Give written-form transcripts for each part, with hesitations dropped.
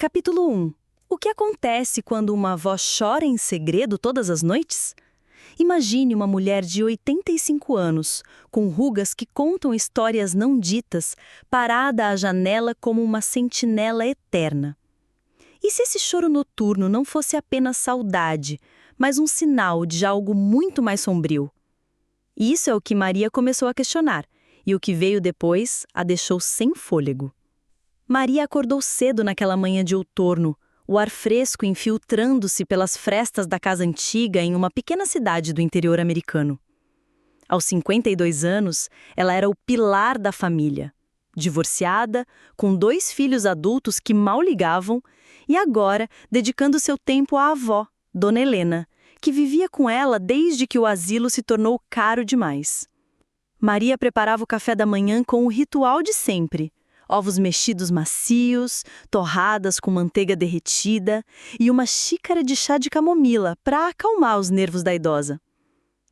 Capítulo 1. O que acontece quando uma avó chora em segredo todas as noites? Imagine uma mulher de 85 anos, com rugas que contam histórias não ditas, parada à janela como uma sentinela eterna. E se esse choro noturno não fosse apenas saudade, mas um sinal de algo muito mais sombrio? Isso é o que Maria começou a questionar, e o que veio depois a deixou sem fôlego. Maria acordou cedo naquela manhã de outono, o ar fresco infiltrando-se pelas frestas da casa antiga em uma pequena cidade do interior americano. Aos 52 anos, ela era o pilar da família. Divorciada, com 2 filhos adultos que mal ligavam, e agora dedicando seu tempo à avó, Dona Helena, que vivia com ela desde que o asilo se tornou caro demais. Maria preparava o café da manhã com o ritual de sempre: ovos mexidos macios, torradas com manteiga derretida e uma xícara de chá de camomila para acalmar os nervos da idosa.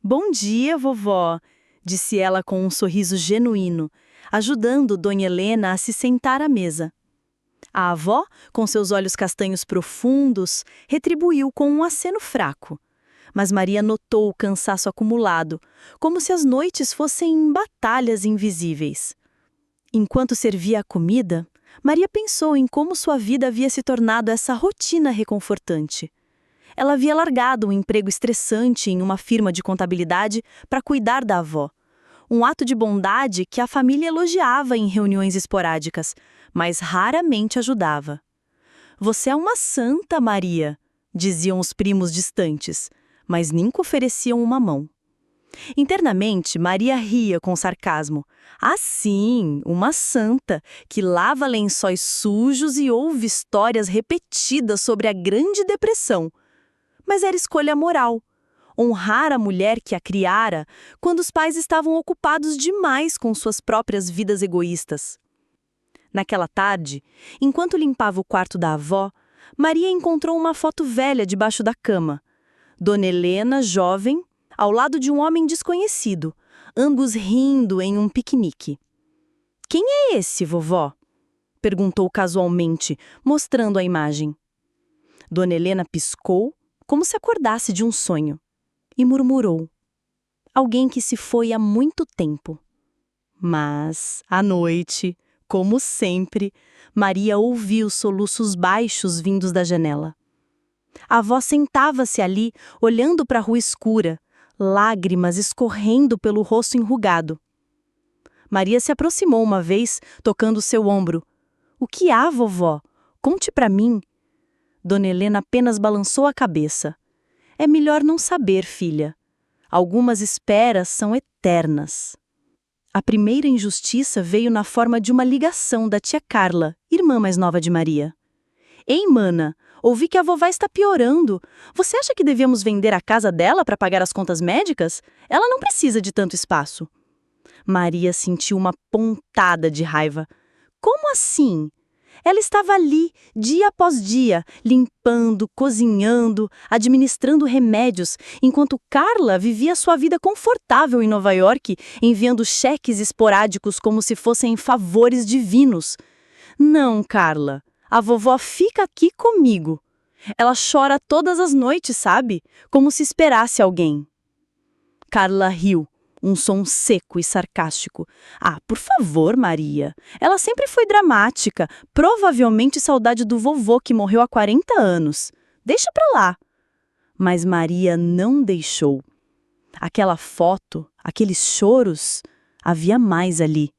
"Bom dia, vovó", disse ela com um sorriso genuíno, ajudando Dona Helena a se sentar à mesa. A avó, com seus olhos castanhos profundos, retribuiu com um aceno fraco. Mas Maria notou o cansaço acumulado, como se as noites fossem batalhas invisíveis. Enquanto servia a comida, Maria pensou em como sua vida havia se tornado essa rotina reconfortante. Ela havia largado um emprego estressante em uma firma de contabilidade para cuidar da avó. Um ato de bondade que a família elogiava em reuniões esporádicas, mas raramente ajudava. "Você é uma santa, Maria", diziam os primos distantes, mas nunca ofereciam uma mão. Internamente, Maria ria com sarcasmo. "Ah, sim, uma santa, que lava lençóis sujos e ouve histórias repetidas sobre a Grande Depressão." Mas era escolha moral. Honrar a mulher que a criara quando os pais estavam ocupados demais com suas próprias vidas egoístas. Naquela tarde, enquanto limpava o quarto da avó, Maria encontrou uma foto velha debaixo da cama. Dona Helena, jovem, ao lado de um homem desconhecido, ambos rindo em um piquenique. "Quem é esse, vovó?", perguntou casualmente, mostrando a imagem. Dona Helena piscou, como se acordasse de um sonho, e murmurou: "Alguém que se foi há muito tempo." Mas, à noite, como sempre, Maria ouviu soluços baixos vindos da janela. A avó sentava-se ali, olhando para a rua escura, lágrimas escorrendo pelo rosto enrugado. Maria se aproximou uma vez, tocando seu ombro. "O que há, vovó? Conte para mim." Dona Helena apenas balançou a cabeça. "É melhor não saber, filha. Algumas esperas são eternas." A primeira injustiça veio na forma de uma ligação da tia Carla, irmã mais nova de Maria. "Ei, mana, ouvi que a vovó está piorando. Você acha que devíamos vender a casa dela para pagar as contas médicas? Ela não precisa de tanto espaço." Maria sentiu uma pontada de raiva. "Como assim? Ela estava ali, dia após dia, limpando, cozinhando, administrando remédios, enquanto Carla vivia sua vida confortável em Nova York, enviando cheques esporádicos como se fossem favores divinos. Não, Carla. A vovó fica aqui comigo. Ela chora todas as noites, sabe? Como se esperasse alguém." Carla riu, um som seco e sarcástico. "Ah, por favor, Maria. Ela sempre foi dramática, provavelmente saudade do vovô que morreu há 40 anos. Deixa pra lá." Mas Maria não deixou. Aquela foto, aqueles choros, havia mais ali.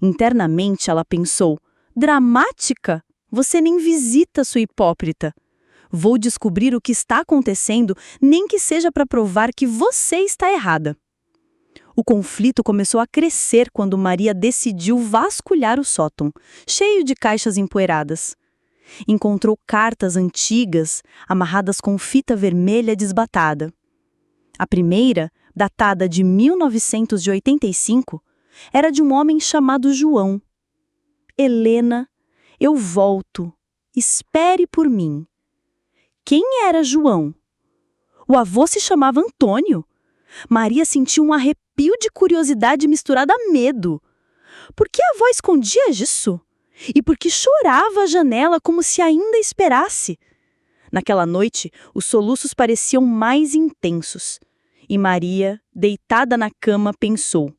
Internamente ela pensou: "Dramática? Você nem visita sua hipócrita. Vou descobrir o que está acontecendo, nem que seja para provar que você está errada." O conflito começou a crescer quando Maria decidiu vasculhar o sótão, cheio de caixas empoeiradas. Encontrou cartas antigas, amarradas com fita vermelha desbatada. A primeira, datada de 1985, era de um homem chamado João. "Helena, eu volto. Espere por mim." Quem era João? O avô se chamava Antônio. Maria sentiu um arrepio de curiosidade misturada a medo. Por que a avó escondia isso? e porque chorava à janela como se ainda esperasse. Naquela noite, os soluços pareciam mais intensos, e Maria, deitada na cama, pensou: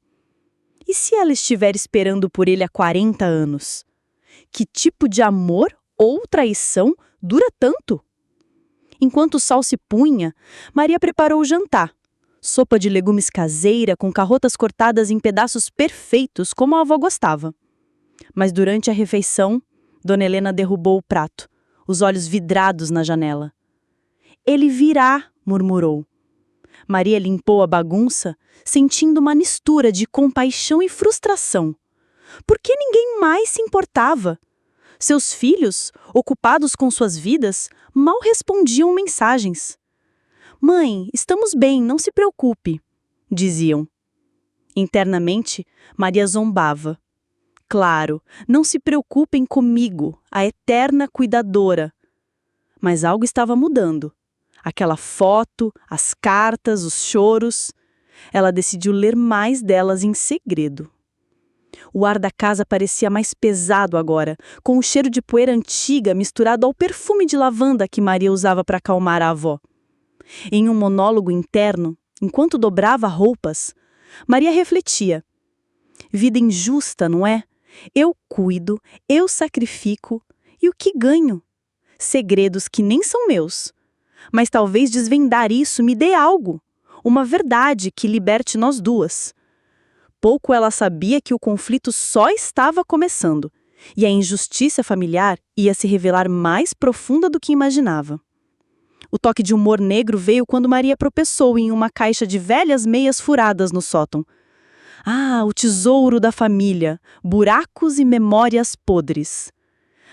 e se ela estiver esperando por ele há 40 anos? Que tipo de amor ou traição dura tanto? Enquanto o sol se punha, Maria preparou o jantar. Sopa de legumes caseira com carotas cortadas em pedaços perfeitos, como a avó gostava. Mas durante a refeição, Dona Helena derrubou o prato, os olhos vidrados na janela. Ele virá, murmurou. Maria limpou a bagunça, sentindo uma mistura de compaixão e frustração. Por que ninguém mais se importava? Seus filhos, ocupados com suas vidas, mal respondiam mensagens. Mãe, estamos bem, não se preocupe, diziam. Internamente, Maria zombava. Claro, não se preocupem comigo, a eterna cuidadora. Mas algo estava mudando. Aquela foto, as cartas, os choros. Ela decidiu ler mais delas em segredo. O ar da casa parecia mais pesado agora, com o cheiro de poeira antiga misturado ao perfume de lavanda que Maria usava para acalmar a avó. Em um monólogo interno, enquanto dobrava roupas, Maria refletia. Vida injusta, não é? Eu cuido, eu sacrifico, e o que ganho? Segredos que nem são meus. Mas talvez desvendar isso me dê algo, uma verdade que liberte nós duas. Pouco ela sabia que o conflito só estava começando, e a injustiça familiar ia se revelar mais profunda do que imaginava. O toque de humor negro veio quando Maria tropeçou em uma caixa de velhas meias furadas no sótão. Ah, o tesouro da família, buracos e memórias podres.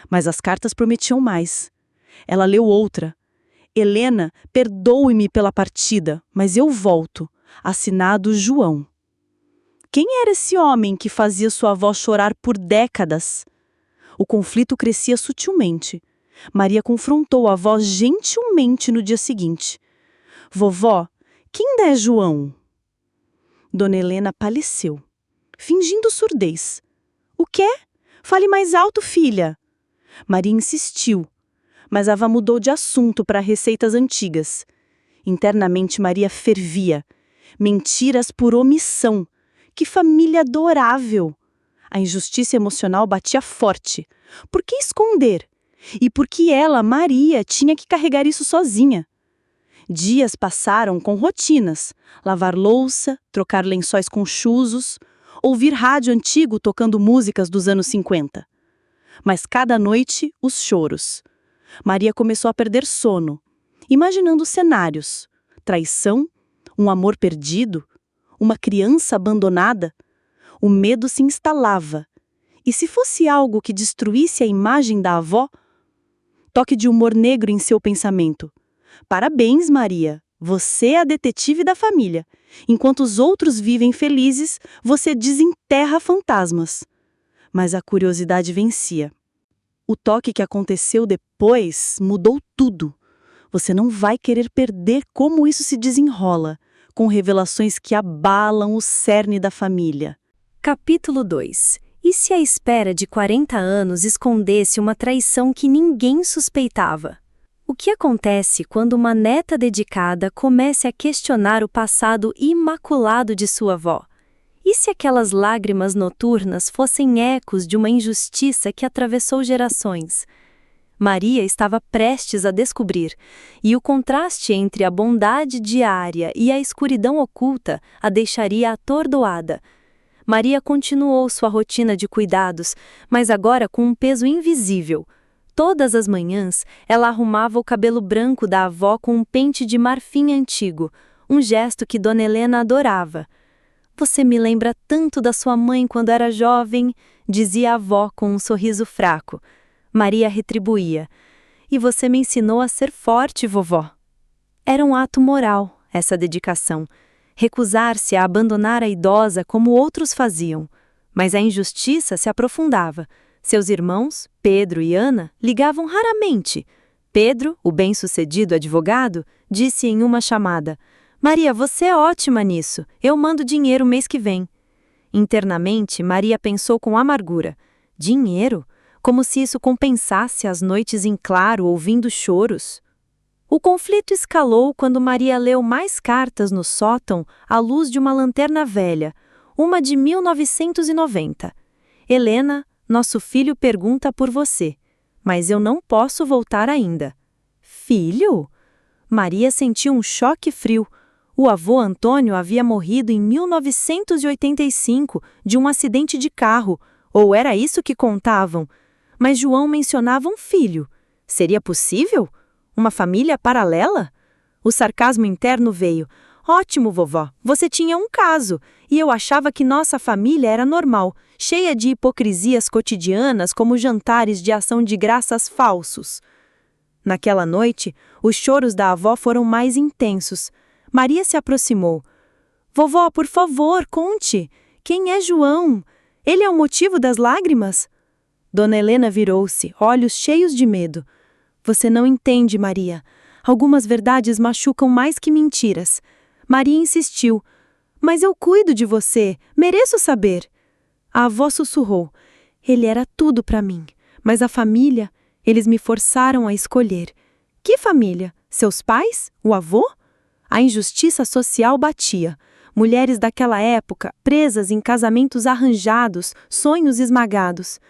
Mas as cartas prometiam mais. Ela leu outra. Helena, perdoe-me pela partida, mas eu volto. Assinado João. Quem era esse homem que fazia sua avó chorar por décadas? O conflito crescia sutilmente. Maria confrontou a avó gentilmente no dia seguinte. Vovó, quem ainda é João? Dona Helena paleceu, fingindo surdez. O quê? Fale mais alto, filha. Maria insistiu, mas a avó mudou de assunto para receitas antigas. Internamente Maria fervia. Mentiras por omissão. Que família adorável! A injustiça emocional batia forte. Por que esconder? E por que ela, Maria, tinha que carregar isso sozinha? Dias passaram com rotinas. Lavar louça, trocar lençóis conchusos, ouvir rádio antigo tocando músicas dos anos 50. Mas cada noite, os choros. Maria começou a perder sono, imaginando cenários. Traição, um amor perdido, uma criança abandonada. O medo se instalava. E se fosse algo que destruísse a imagem da avó? Toque de humor negro em seu pensamento. Parabéns, Maria. Você é a detetive da família. Enquanto os outros vivem felizes, você desenterra fantasmas. Mas a curiosidade vencia. O toque que aconteceu depois mudou tudo. Você não vai querer perder como isso se desenrola, com revelações que abalam o cerne da família. Capítulo 2. E se a espera de 40 anos escondesse uma traição que ninguém suspeitava? O que acontece quando uma neta dedicada comece a questionar o passado imaculado de sua avó? E se aquelas lágrimas noturnas fossem ecos de uma injustiça que atravessou gerações? Maria estava prestes a descobrir, e o contraste entre a bondade diária e a escuridão oculta a deixaria atordoada. Maria continuou sua rotina de cuidados, mas agora com um peso invisível. Todas as manhãs, ela arrumava o cabelo branco da avó com um pente de marfim antigo, um gesto que Dona Helena adorava. Você me lembra tanto da sua mãe quando era jovem, dizia a avó com um sorriso fraco. Maria retribuía. E você me ensinou a ser forte, vovó. Era um ato moral, essa dedicação. Recusar-se a abandonar a idosa como outros faziam. Mas a injustiça se aprofundava. Seus irmãos, Pedro e Ana, ligavam raramente. Pedro, o bem-sucedido advogado, disse em uma chamada: Maria, você é ótima nisso. Eu mando dinheiro mês que vem. Internamente, Maria pensou com amargura. Dinheiro? como se isso compensasse as noites em claro ouvindo choros. O conflito escalou quando Maria leu mais cartas no sótão à luz de uma lanterna velha, uma de 1990. Helena, nosso filho pergunta por você, mas eu não posso voltar ainda. Filho? Maria sentiu um choque frio. O avô Antônio havia morrido em 1985 de um acidente de carro, ou era isso que contavam. Mas João mencionava um filho. Seria possível? Uma família paralela? O sarcasmo interno veio. Ótimo, vovó, você tinha um caso, e eu achava que nossa família era normal, cheia de hipocrisias cotidianas como jantares de ação de graças falsos. Naquela noite, os choros da avó foram mais intensos. Maria se aproximou. Vovó, por favor, conte. Quem é João? Ele é o motivo das lágrimas? Dona Helena virou-se, olhos cheios de medo. Você não entende, Maria. Algumas verdades machucam mais que mentiras. Maria insistiu. Mas eu cuido de você, mereço saber. A avó sussurrou. Ele era tudo para mim, mas a família, eles me forçaram a escolher. Que família? Seus pais? O avô? A injustiça social batia. Mulheres daquela época, presas em casamentos arranjados, sonhos esmagados.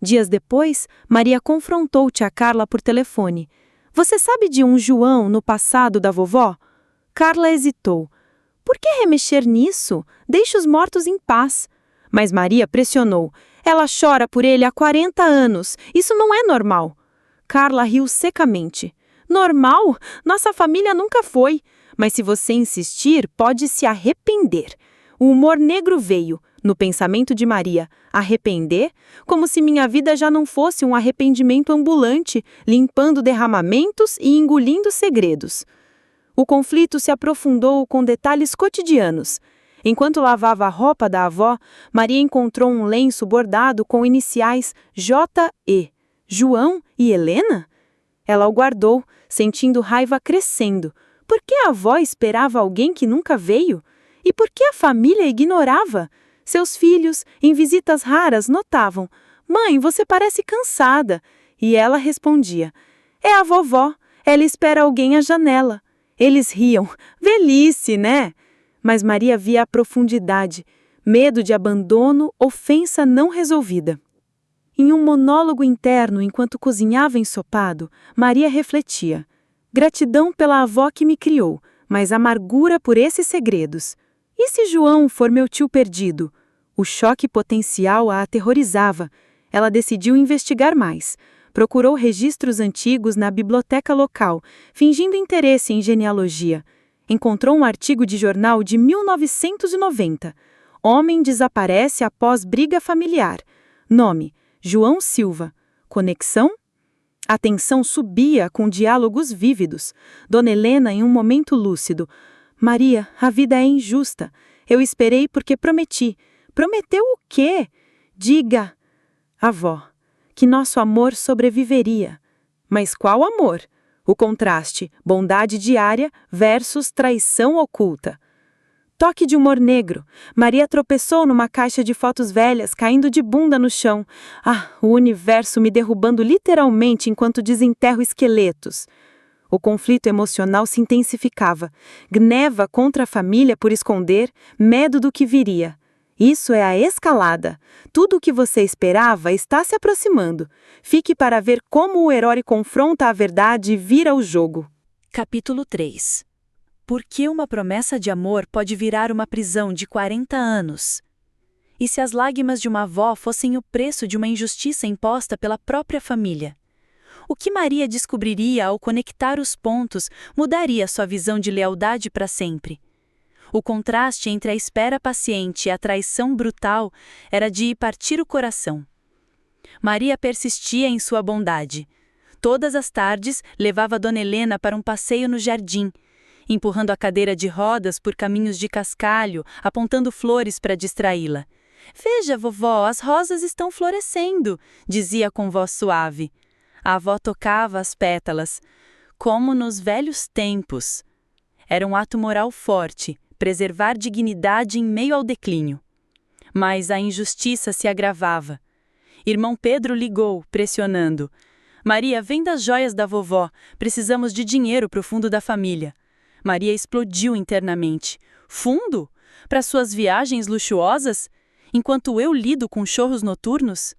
Dias depois, Maria confrontou tia Carla por telefone. Você sabe de um João no passado da vovó? Carla hesitou. Por que remexer nisso? Deixe os mortos em paz. Mas Maria pressionou. Ela chora por ele há 40 anos. Isso não é normal. Carla riu secamente. Normal? Nossa família nunca foi. Mas se você insistir, pode se arrepender. O humor negro veio, no pensamento de Maria, arrepender, como se minha vida já não fosse um arrependimento ambulante, limpando derramamentos e engolindo segredos. O conflito se aprofundou com detalhes cotidianos. Enquanto lavava a roupa da avó, Maria encontrou um lenço bordado com iniciais J.E. João e Helena? Ela o guardou, sentindo raiva crescendo. Por que a avó esperava alguém que nunca veio? E por que a família ignorava? Seus filhos, em visitas raras, notavam. Mãe, você parece cansada. E ela respondia. É a vovó. Ela espera alguém à janela. Eles riam. Velhice, né? Mas Maria via a profundidade. Medo de abandono, ofensa não resolvida. Em um monólogo interno, enquanto cozinhava ensopado, Maria refletia. Gratidão pela avó que me criou, mas amargura por esses segredos. E se João for meu tio perdido? O choque potencial a aterrorizava. Ela decidiu investigar mais. Procurou registros antigos na biblioteca local, fingindo interesse em genealogia. Encontrou um artigo de jornal de 1990. Homem desaparece após briga familiar. Nome: João Silva. Conexão? A tensão subia com diálogos vívidos. Dona Helena em um momento lúcido. Maria, a vida é injusta. Eu esperei porque prometi. Prometeu o quê? Diga. Avó, que nosso amor sobreviveria. Mas qual amor? O contraste, bondade diária versus traição oculta. Toque de humor negro. Maria tropeçou numa caixa de fotos velhas, caindo de bunda no chão. Ah, o universo me derrubando literalmente enquanto desenterro esqueletos. O conflito emocional se intensificava. Gneva contra a família por esconder, medo do que viria. Isso é a escalada. Tudo o que você esperava está se aproximando. Fique para ver como o herói confronta a verdade e vira o jogo. Capítulo 3. Por que uma promessa de amor pode virar uma prisão de 40 anos? E se as lágrimas de uma avó fossem o preço de uma injustiça imposta pela própria família? O que Maria descobriria ao conectar os pontos mudaria sua visão de lealdade para sempre. O contraste entre a espera paciente e a traição brutal era de partir o coração. Maria persistia em sua bondade. Todas as tardes, levava Dona Helena para um passeio no jardim, empurrando a cadeira de rodas por caminhos de cascalho, apontando flores para distraí-la. Veja, vovó, as rosas estão florescendo, dizia com voz suave. A avó tocava as pétalas, como nos velhos tempos. Era um ato moral forte, preservar dignidade em meio ao declínio. Mas a injustiça se agravava. Irmão Pedro ligou, pressionando. Maria, venda as joias da vovó. Precisamos de dinheiro para o fundo da família. Maria explodiu internamente. Fundo? Para suas viagens luxuosas? Enquanto eu lido com chorros noturnos?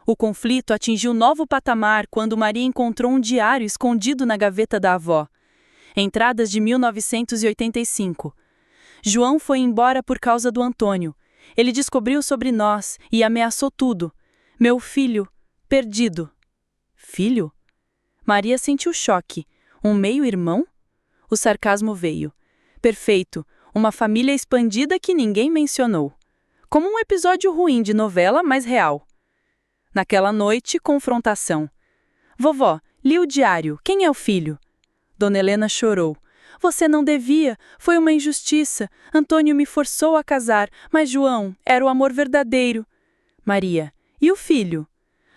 O conflito atingiu novo patamar quando Maria encontrou um diário escondido na gaveta da avó. Entradas de 1985. João foi embora por causa do Antônio. Ele descobriu sobre nós e ameaçou tudo. Meu filho, perdido. Filho? Maria sentiu choque. Um meio-irmão? O sarcasmo veio. Perfeito, uma família expandida que ninguém mencionou. Como um episódio ruim de novela, mas real. Naquela noite, confrontação. Vovó, li o diário. Quem é o filho? Dona Helena chorou. Você não devia. Foi uma injustiça. Antônio me forçou a casar, mas João era o amor verdadeiro. Maria, e o filho?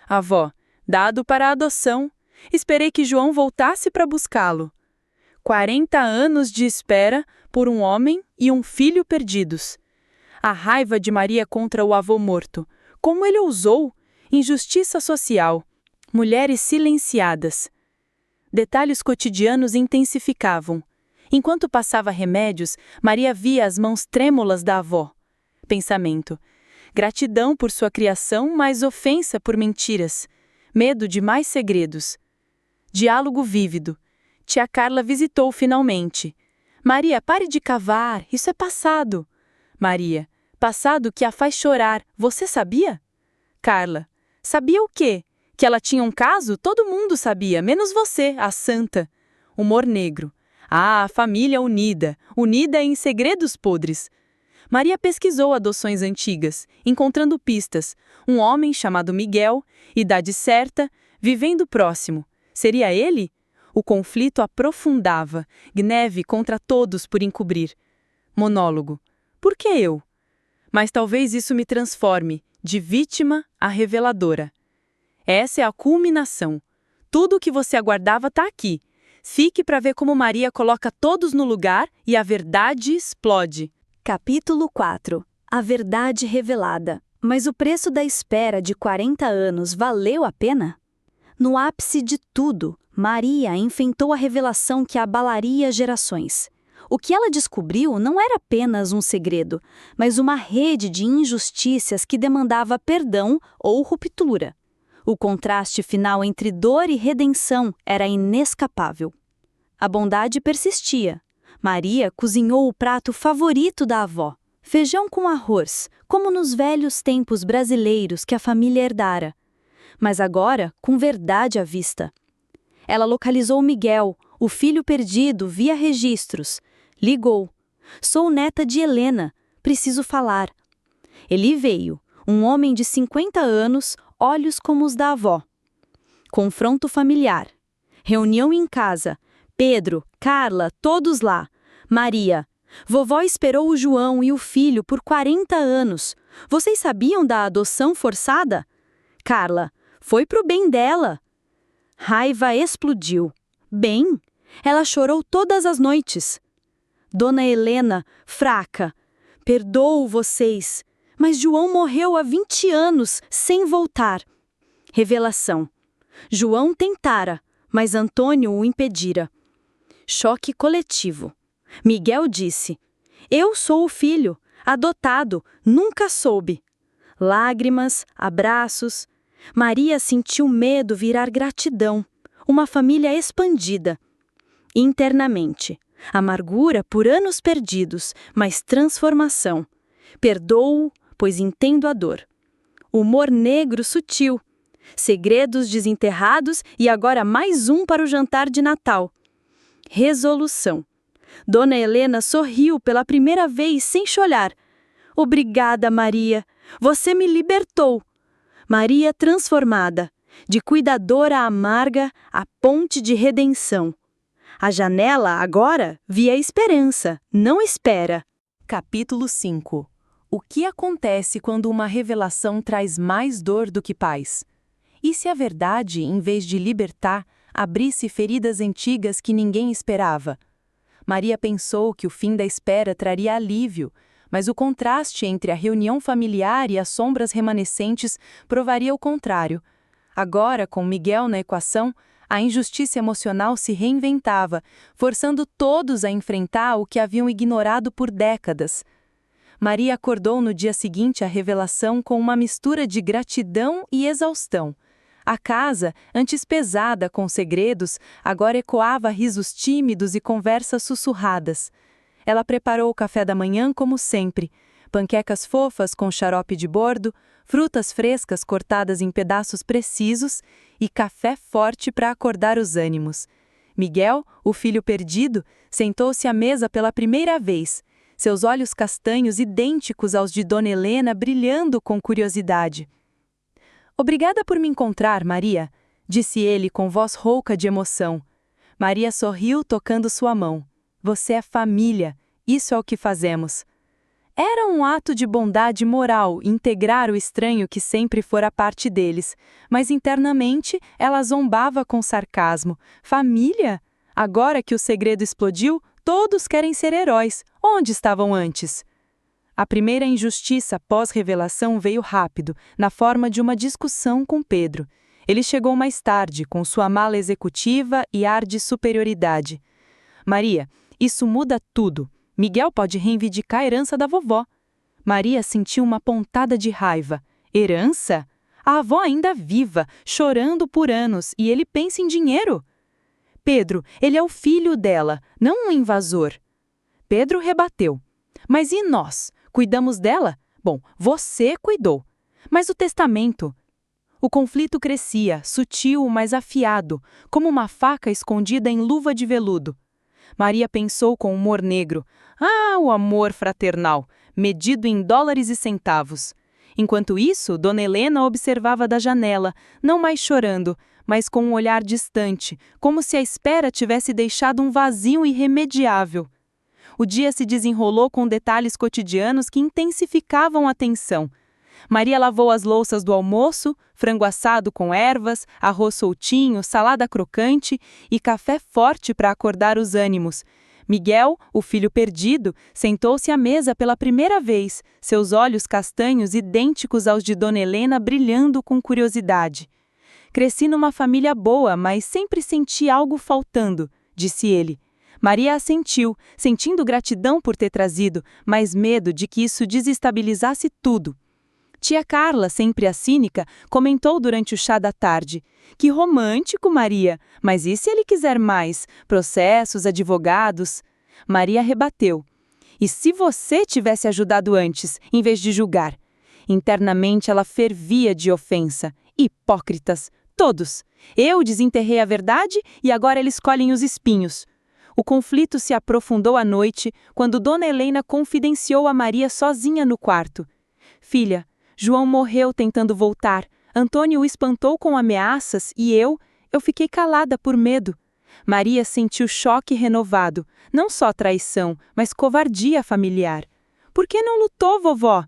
Avó, dado para a adoção. Esperei que João voltasse para buscá-lo. 40 anos de espera por um homem e um filho perdidos. A raiva de Maria contra o avô morto. Como ele ousou? Injustiça social. Mulheres silenciadas. Detalhes cotidianos intensificavam. Enquanto passava remédios, Maria via as mãos trêmulas da avó. Pensamento. Gratidão por sua criação, mas ofensa por mentiras. Medo de mais segredos. Diálogo vívido. Tia Carla visitou finalmente. Maria, pare de cavar, isso é passado. Maria, passado que a faz chorar, você sabia? Carla, sabia o quê? Que ela tinha um caso? Todo mundo sabia, menos você, a santa. Humor negro. Ah, a família unida, unida em segredos podres. Maria pesquisou adoções antigas, encontrando pistas. Um homem chamado Miguel, idade certa, vivendo próximo. Seria ele? O conflito aprofundava, gneve contra todos por encobrir. Monólogo. Por que eu? Mas talvez isso me transforme, de vítima a reveladora. Essa é a culminação. Tudo o que você aguardava está aqui. Fique para ver como Maria coloca todos no lugar e a verdade explode. Capítulo 4. A verdade revelada. Mas o preço da espera de 40 anos valeu a pena? No ápice de tudo, Maria enfrentou a revelação que abalaria gerações. O que ela descobriu não era apenas um segredo, mas uma rede de injustiças que demandava perdão ou ruptura. O contraste final entre dor e redenção era inescapável. A bondade persistia. Maria cozinhou o prato favorito da avó, feijão com arroz, como nos velhos tempos brasileiros que a família herdara. Mas agora, com verdade à vista. Ela localizou Miguel, o filho perdido, via registros. Ligou. Sou neta de Helena, preciso falar. Ele veio, um homem de 50 anos, olhos como os da avó. Confronto familiar. Reunião em casa. Pedro, Carla, todos lá. Maria. Vovó esperou o João e o filho por 40 anos. Vocês sabiam da adoção forçada? Carla. Foi pro bem dela. Raiva explodiu. Bem? Ela chorou todas as noites. Dona Helena, fraca. Perdoo vocês, mas João morreu há 20 anos, sem voltar. Revelação. João tentara, mas Antônio o impedira. Choque coletivo. Miguel disse: Eu sou o filho, adotado, nunca soube. Lágrimas, abraços. Maria sentiu medo virar gratidão, uma família expandida. Internamente. Amargura por anos perdidos, mas transformação. Perdoo, pois entendo a dor. Humor negro sutil. Segredos desenterrados e agora mais um para o jantar de Natal. Resolução. Dona Helena sorriu pela primeira vez sem chorar. Obrigada, Maria. Você me libertou. Maria transformada. De cuidadora amarga, a ponte de redenção. A janela, agora, via esperança, não espera. Capítulo 5. O que acontece quando uma revelação traz mais dor do que paz? E se a verdade, em vez de libertar, abrisse feridas antigas que ninguém esperava? Maria pensou que o fim da espera traria alívio, Mas o contraste entre a reunião familiar e as sombras remanescentes provaria o contrário. Agora, com Miguel na equação, a injustiça emocional se reinventava, forçando todos a enfrentar o que haviam ignorado por décadas. Maria acordou no dia seguinte à revelação com uma mistura de gratidão e exaustão. A casa, antes pesada com segredos, agora ecoava risos tímidos e conversas sussurradas. Ela preparou o café da manhã como sempre: panquecas fofas com xarope de bordo, frutas frescas cortadas em pedaços precisos e café forte para acordar os ânimos. Miguel, o filho perdido, sentou-se à mesa pela primeira vez, seus olhos castanhos idênticos aos de Dona Helena brilhando com curiosidade. "Obrigada por me encontrar, Maria", disse ele com voz rouca de emoção. Maria sorriu tocando sua mão. "Você é família, isso é o que fazemos." Era um ato de bondade moral integrar o estranho que sempre fora parte deles, mas internamente ela zombava com sarcasmo. Família? Agora que o segredo explodiu, todos querem ser heróis. Onde estavam antes? A primeira injustiça pós-revelação veio rápido, na forma de uma discussão com Pedro. Ele chegou mais tarde, com sua mala executiva e ar de superioridade. "Maria, isso muda tudo. Miguel pode reivindicar a herança da vovó." Maria sentiu uma pontada de raiva. Herança? A avó ainda viva, chorando por anos, e ele pensa em dinheiro? "Pedro, ele é o filho dela, não um invasor." Pedro rebateu. "Mas e nós? Cuidamos dela? Bom, você cuidou. Mas o testamento?" O conflito crescia, sutil, mas afiado, como uma faca escondida em luva de veludo. Maria pensou com humor negro. Ah, o amor fraternal, medido em dólares e centavos. Enquanto isso, Dona Helena observava da janela, não mais chorando, mas com um olhar distante, como se a espera tivesse deixado um vazio irremediável. O dia se desenrolou com detalhes cotidianos que intensificavam a tensão. Maria lavou as louças do almoço, frango assado com ervas, arroz soltinho, salada crocante e café forte para acordar os ânimos. Miguel, o filho perdido, sentou-se à mesa pela primeira vez, seus olhos castanhos idênticos aos de Dona Helena brilhando com curiosidade. "Cresci numa família boa, mas sempre senti algo faltando", disse ele. Maria assentiu, sentindo gratidão por ter trazido, mas medo de que isso desestabilizasse tudo. Tia Carla, sempre a cínica, comentou durante o chá da tarde: "Que romântico, Maria! Mas e se ele quiser mais? Processos, advogados?" Maria rebateu: "E se você tivesse ajudado antes, em vez de julgar?" Internamente ela fervia de ofensa. Hipócritas! Todos! Eu desenterrei a verdade e agora eles colhem os espinhos. O conflito se aprofundou à noite, quando Dona Helena confidenciou a Maria sozinha no quarto: "Filha, João morreu tentando voltar. Antônio o espantou com ameaças e eu fiquei calada por medo." Maria sentiu choque renovado, não só traição, mas covardia familiar. "Por que não lutou, vovó?"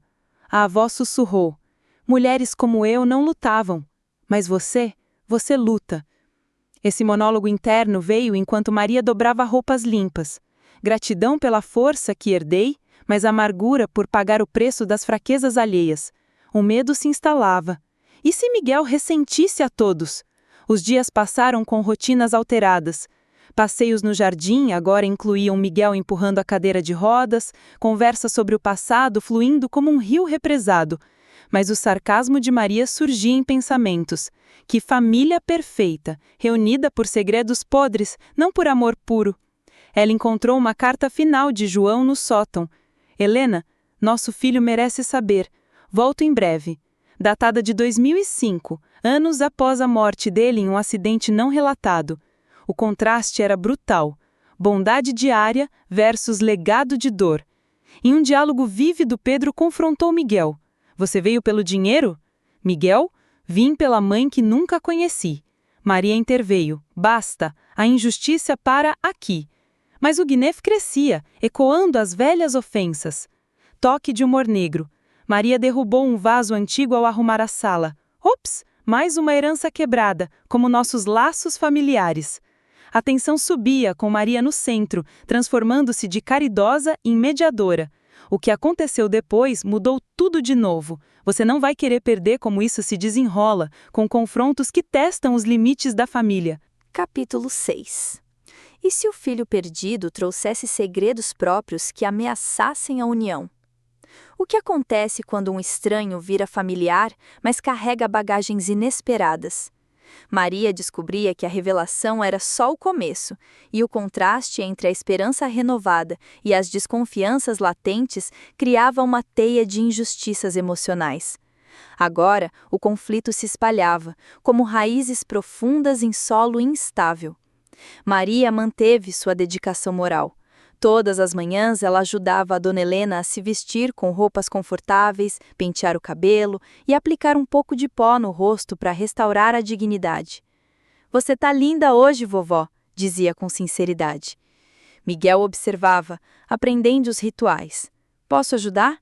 A avó sussurrou: "Mulheres como eu não lutavam. Mas você luta." Esse monólogo interno veio enquanto Maria dobrava roupas limpas. Gratidão pela força que herdei, mas amargura por pagar o preço das fraquezas alheias. O medo se instalava. E se Miguel ressentisse a todos? Os dias passaram com rotinas alteradas. Passeios no jardim agora incluíam Miguel empurrando a cadeira de rodas, conversas sobre o passado fluindo como um rio represado. Mas o sarcasmo de Maria surgia em pensamentos. Que família perfeita, reunida por segredos podres, não por amor puro. Ela encontrou uma carta final de João no sótão. "Helena, nosso filho merece saber. Volto em breve." Datada de 2005, anos após a morte dele em um acidente não relatado. O contraste era brutal. Bondade diária versus legado de dor. Em um diálogo vívido, Pedro confrontou Miguel. "Você veio pelo dinheiro?" Miguel: "Vim pela mãe que nunca conheci." Maria interveio: "Basta, a injustiça para aqui." Mas o Guinef crescia, ecoando as velhas ofensas. Toque de humor negro. Maria derrubou um vaso antigo ao arrumar a sala. Ops! Mais uma herança quebrada, como nossos laços familiares. A tensão subia, com Maria no centro, transformando-se de caridosa em mediadora. O que aconteceu depois mudou tudo de novo. Você não vai querer perder como isso se desenrola, com confrontos que testam os limites da família. Capítulo 6. E se o filho perdido trouxesse segredos próprios que ameaçassem a união? O que acontece quando um estranho vira familiar, mas carrega bagagens inesperadas? Maria descobria que a revelação era só o começo, e o contraste entre a esperança renovada e as desconfianças latentes criava uma teia de injustiças emocionais. Agora, o conflito se espalhava, como raízes profundas em solo instável. Maria manteve sua dedicação moral. Todas as manhãs ela ajudava a Dona Helena a se vestir com roupas confortáveis, pentear o cabelo e aplicar um pouco de pó no rosto para restaurar a dignidade. "Você tá linda hoje, vovó", dizia com sinceridade. Miguel observava, aprendendo os rituais. "Posso ajudar?"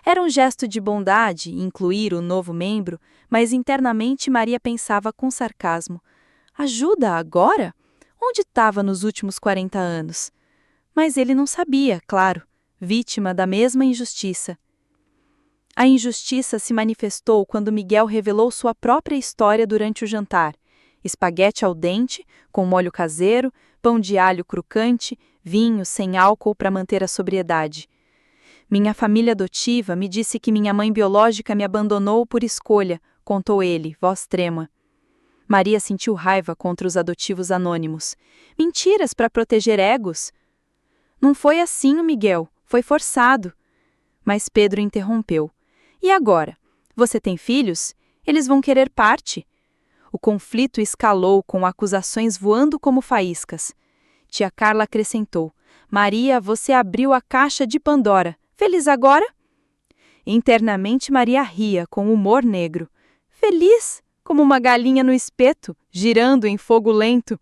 Era um gesto de bondade incluir o novo membro, mas internamente Maria pensava com sarcasmo. "Ajuda agora? Onde estava nos últimos 40 anos?" Mas ele não sabia, claro, vítima da mesma injustiça. A injustiça se manifestou quando Miguel revelou sua própria história durante o jantar. Espaguete ao dente, com molho caseiro, pão de alho crocante, vinho sem álcool para manter a sobriedade. "Minha família adotiva me disse que minha mãe biológica me abandonou por escolha", contou ele, voz trêmula. Maria sentiu raiva contra os adotivos anônimos. Mentiras para proteger egos. "Não foi assim, Miguel, foi forçado." Mas Pedro interrompeu. "E agora? Você tem filhos? Eles vão querer parte." O conflito escalou com acusações voando como faíscas. Tia Carla acrescentou: "Maria, você abriu a caixa de Pandora. Feliz agora?" Internamente Maria ria com humor negro. Feliz, como uma galinha no espeto, girando em fogo lento.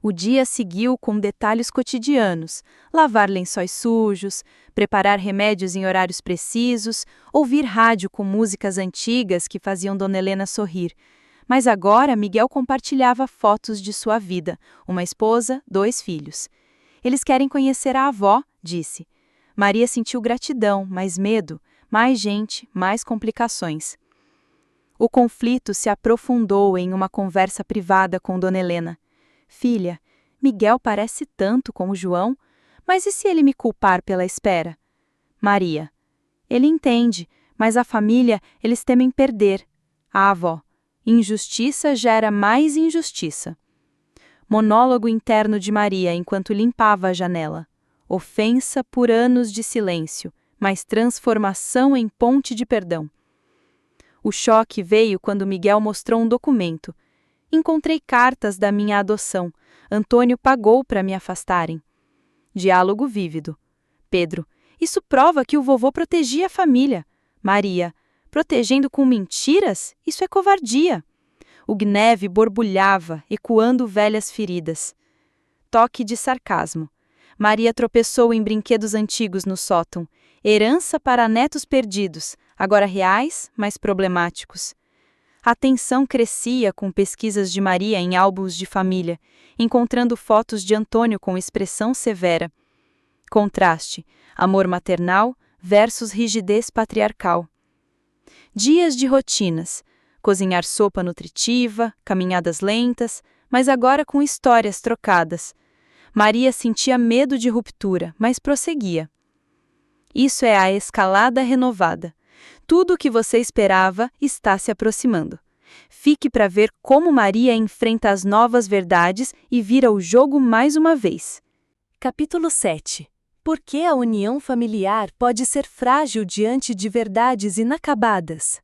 O dia seguiu com detalhes cotidianos: lavar lençóis sujos, preparar remédios em horários precisos, ouvir rádio com músicas antigas que faziam Dona Helena sorrir. Mas agora Miguel compartilhava fotos de sua vida, uma esposa, 2 filhos. "Eles querem conhecer a avó", disse. Maria sentiu gratidão, mas medo, mais gente, mais complicações. O conflito se aprofundou em uma conversa privada com Dona Helena. "Filha, Miguel parece tanto com o João, mas e se ele me culpar pela espera?" Maria: "Ele entende, mas a família, eles temem perder." A avó: "Injustiça gera mais injustiça." Monólogo interno de Maria enquanto limpava a janela. Ofensa por anos de silêncio, mas transformação em ponte de perdão. O choque veio quando Miguel mostrou um documento. "Encontrei cartas da minha adoção. Antônio pagou para me afastarem." Diálogo vívido. Pedro: "Isso prova que o vovô protegia a família." Maria: "Protegendo com mentiras? Isso é covardia." O gneve borbulhava, ecoando velhas feridas. Toque de sarcasmo. Maria tropeçou em brinquedos antigos no sótão. Herança para netos perdidos, agora reais, mas problemáticos. A tensão crescia com pesquisas de Maria em álbuns de família, encontrando fotos de Antônio com expressão severa. Contraste: amor maternal versus rigidez patriarcal. Dias de rotinas: cozinhar sopa nutritiva, caminhadas lentas, mas agora com histórias trocadas. Maria sentia medo de ruptura, mas prosseguia. Isso é a escalada renovada. Tudo o que você esperava está se aproximando. Fique para ver como Maria enfrenta as novas verdades e vira o jogo mais uma vez. Capítulo 7. Por que a união familiar pode ser frágil diante de verdades inacabadas?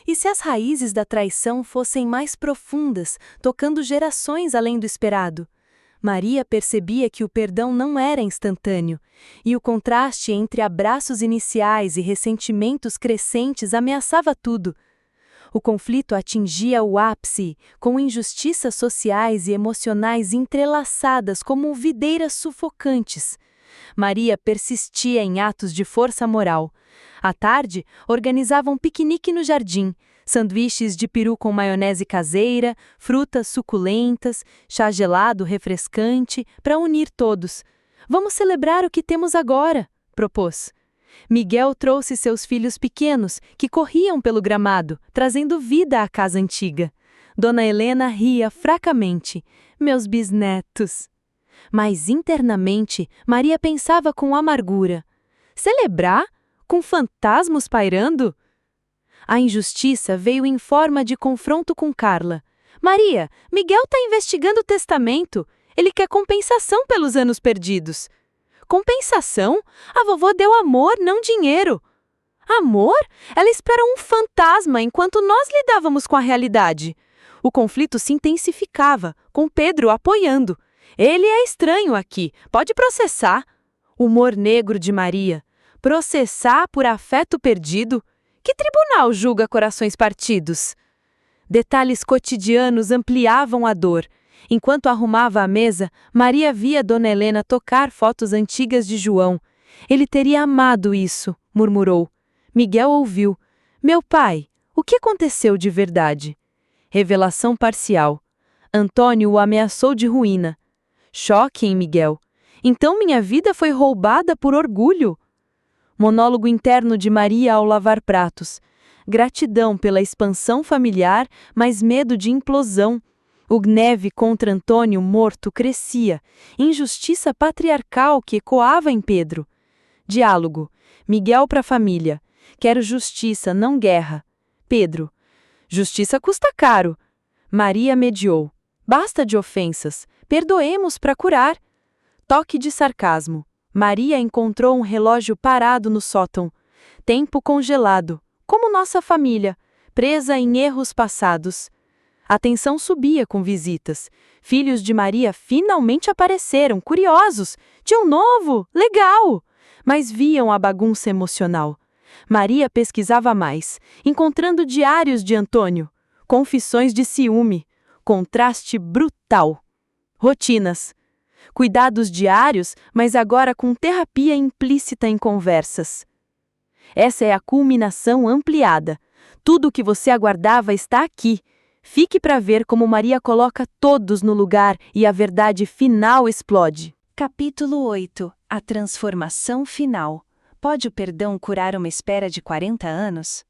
E se as raízes da traição fossem mais profundas, tocando gerações além do esperado? Maria percebia que o perdão não era instantâneo, e o contraste entre abraços iniciais e ressentimentos crescentes ameaçava tudo. O conflito atingia o ápice, com injustiças sociais e emocionais entrelaçadas como videiras sufocantes. Maria persistia em atos de força moral. À tarde, organizava um piquenique no jardim, sanduíches de peru com maionese caseira, frutas suculentas, chá gelado refrescante, para unir todos. Vamos celebrar o que temos agora, propôs. Miguel trouxe seus filhos pequenos, que corriam pelo gramado, trazendo vida à casa antiga. Dona Helena ria fracamente. Meus bisnetos. Mas internamente, Maria pensava com amargura. Celebrar? Com fantasmas pairando? A injustiça veio em forma de confronto com Carla. Maria, Miguel está investigando o testamento. Ele quer compensação pelos anos perdidos. Compensação? A vovó deu amor, não dinheiro. Amor? Ela espera um fantasma enquanto nós lidávamos com a realidade. O conflito se intensificava, com Pedro apoiando. Ele é estranho aqui, pode processar. Humor negro de Maria. Processar por afeto perdido? Que tribunal julga corações partidos? Detalhes cotidianos ampliavam a dor. Enquanto arrumava a mesa, Maria via Dona Helena tocar fotos antigas de João. Ele teria amado isso, murmurou. Miguel ouviu. Meu pai, o que aconteceu de verdade? Revelação parcial. Antônio o ameaçou de ruína. Choque em Miguel. Então minha vida foi roubada por orgulho. Monólogo interno de Maria ao lavar pratos. Gratidão pela expansão familiar, mas medo de implosão. O gneve contra Antônio morto crescia. Injustiça patriarcal que ecoava em Pedro. Diálogo. Miguel para a família. Quero justiça, não guerra. Pedro. Justiça custa caro. Maria mediou. Basta de ofensas. Perdoemos para curar. Toque de sarcasmo. Maria encontrou um relógio parado no sótão. Tempo congelado. Como nossa família, presa em erros passados. A tensão subia com visitas. Filhos de Maria finalmente apareceram, curiosos. Tinham novo, legal. Mas viam a bagunça emocional. Maria pesquisava mais, encontrando diários de Antônio. Confissões de ciúme. Contraste brutal. Rotinas. Cuidados diários, mas agora com terapia implícita em conversas. Essa é a culminação ampliada. Tudo o que você aguardava está aqui. Fique para ver como Maria coloca todos no lugar e a verdade final explode. Capítulo 8. A transformação final. Pode o perdão curar uma espera de 40 anos?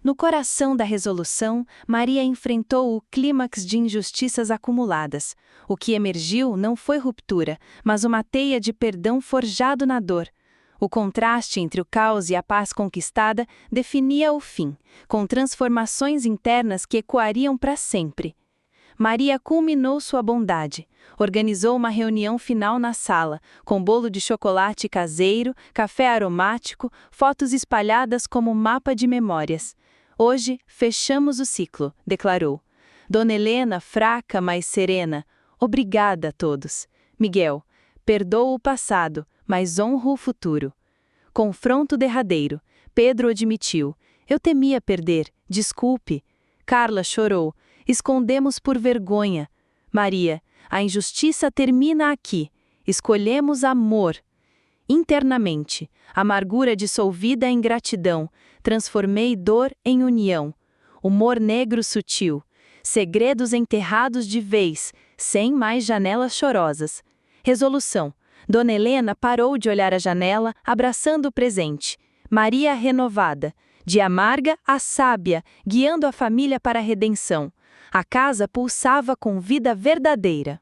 No coração da resolução, Maria enfrentou o clímax de injustiças acumuladas. O que emergiu não foi ruptura, mas uma teia de perdão forjado na dor. O contraste entre o caos e a paz conquistada definia o fim, com transformações internas que ecoariam para sempre. Maria culminou sua bondade. Organizou uma reunião final na sala, com bolo de chocolate caseiro, café aromático, fotos espalhadas como mapa de memórias. Hoje, fechamos o ciclo, declarou. Dona Helena, fraca, mas serena. Obrigada a todos. Miguel, perdoa o passado, mas honro o futuro. Confronto derradeiro. Pedro admitiu. Eu temia perder. Desculpe. Carla chorou. Escondemos por vergonha. Maria, a injustiça termina aqui. Escolhemos amor. Internamente, amargura dissolvida em gratidão, transformei dor em união. Humor negro sutil. Segredos enterrados de vez, sem mais janelas chorosas. Resolução. Dona Helena parou de olhar a janela, abraçando o presente. Maria renovada. De amarga a sábia, guiando a família para a redenção. A casa pulsava com vida verdadeira.